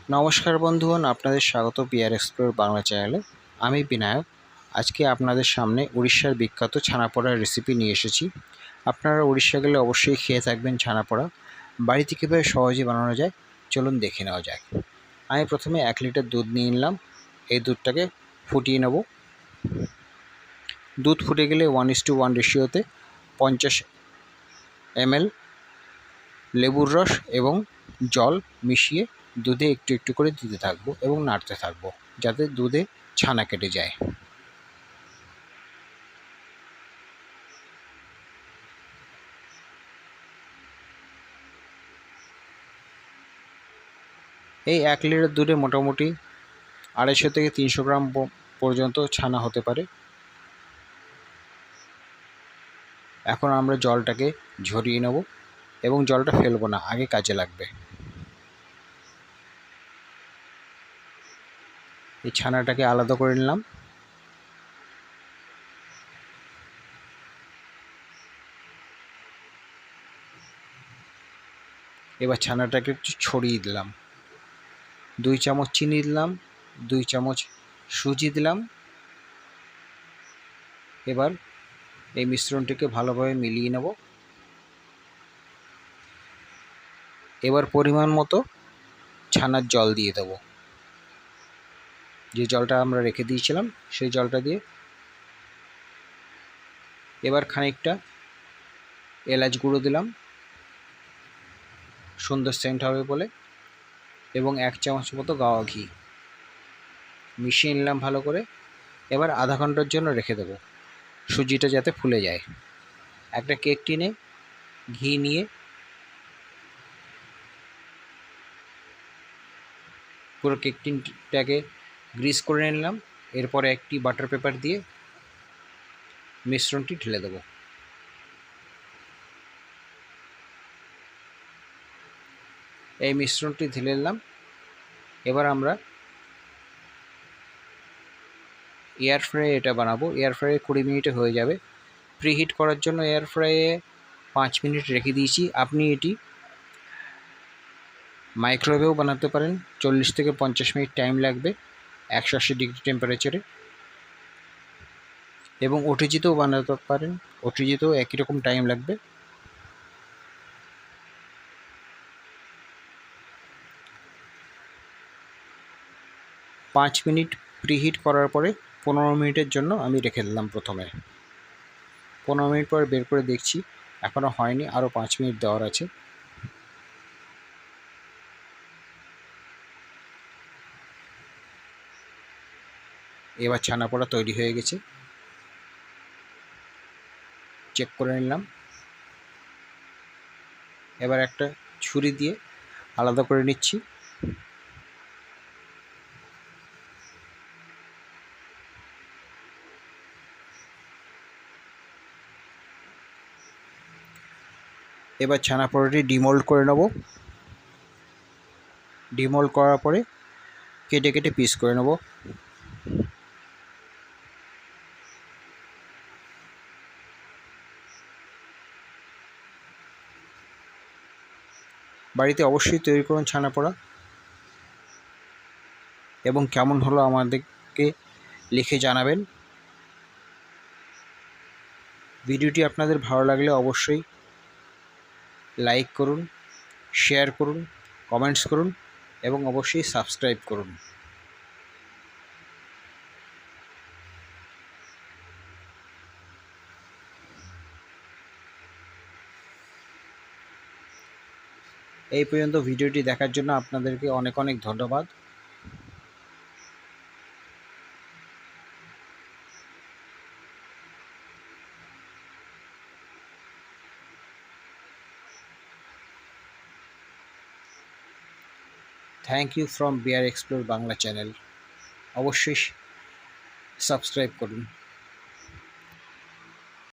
নমস্কার বন্ধুগণ, আপনাদের স্বাগত বিআর এক্সপ্লোর বাংলা চ্যানেলে। আমি বিনায়ক। আজকে আপনাদের সামনে উড়িষ্যার বিখ্যাত ছানাপোড়ার রেসিপি নিয়ে এসেছি। আপনারা উড়িষ্যা গেলে অবশ্যই খেয়ে থাকবেন ছানাপোড়া। বাড়িতে কীভাবে সহজে বানানো যায় চলুন দেখে নেওয়া যাক। আমি প্রথমে 1 লিটার দুধ নিয়ে নিলাম। এই দুধটাকে ফুটিয়ে নেব। দুধ ফুটে গেলে 1:1 রেশিওতে 50 ml লেবুর রস এবং জল মিশিয়ে দুধে একটু একটু করে দিতে থাকবো এবং নাড়তে থাকবো যাতে দুধে ছানা কেটে যায়। এই 1 লিটার দুধে মোটামুটি 250 থেকে 300 গ্রাম পর্যন্ত ছানা হতে পারে। এখন আমরা জলটাকে ঝরিয়ে নেব এবং জলটা ফেলবো না, আগে কাজে লাগবে। এই ছানাটাকে আলাদা করে নিলাম। এবার ছানাটাকে একটু ছড়িয়ে দিলাম। 2 চামচ চিনি দিলাম, 2 চামচ সুজি দিলাম। এবার এই মিশ্রণটিকে ভালোভাবে মিলিয়ে নেব। এবার পরিমাণ মতো ছানার জল দিয়ে দেব। যে জলটা আমরা রেখে দিয়েছিলাম সেই জলটা দিয়ে এবার খানিকটা এলাচ গুঁড়ো দিলাম, সুন্দর সেন্ট হবে বলে, এবং 1 চামচ মতো গাওয়া ঘি মিশিয়ে নিলাম ভালো করে। এবার আধা ঘন্টার জন্য রেখে দেব, সুজিটা যাতে ফুলে যায়। একটা কেক টিনে ঘি নিয়ে পুরো কেক টিনটাকে গ্রিস করে নিলাম। এরপরে একটি বাটার পেপার দিয়ে মিশ্রণটি ঢেলে দেব। এই মিশ্রণটি ঢেলে নিলাম। এবার আমরা এয়ার ফ্রাইয়ে এটা বানাবো। এয়ার ফ্রাইয়ে 20 মিনিটে হয়ে যাবে। প্রিহিট করার জন্য এয়ার ফ্রাইয়ে 5 মিনিট রেখে দিয়েছি। আপনি এটি মাইক্রোওয়েভেও বানাতে পারেন, 40 থেকে 50 মিনিট টাইম লাগবে 180 ডিগ্রি টেম্পারেচারে। এবং ওটিজিতেও বানাতে পারেন, ওটিজিতেও একই রকম টাইম লাগবে। পাঁচ মিনিট প্রিহিট করার পরে 15 মিনিটের জন্য আমি রেখে দিলাম। প্রথমে 15 মিনিট পর বের করে দেখছি এখনও হয়নি, আরও 5 মিনিট দেওয়ার আছে। এবার ছানাপোড়া তৈরি হয়ে গেছে, চেক করে নিলাম। এবার একটা ছুরি দিয়ে আলাদা করে নিচ্ছি। এবার ছানাপোড়াটি ডিমোল্ড করে নেব। ডিমোল্ড করার পরে কেটে কেটে পিস করে নেব। বাড়িতে অবশ্যই তৈরি করুন ছানাপোড়া, এবং কেমন হলো আমাদেরকে লিখে জানাবেন। ভিডিওটি আপনাদের ভালো লাগলে অবশ্যই লাইক করুন, শেয়ার করুন, কমেন্টস করুন এবং অবশ্যই সাবস্ক্রাইব করুন। এই পর্যন্ত ভিডিওটি দেখার জন্য আপনাদেরকে অনেক অনেক ধন্যবাদ। Thank you from BR explore Bangla channel. অবশ্যই সাবস্ক্রাইব করুন।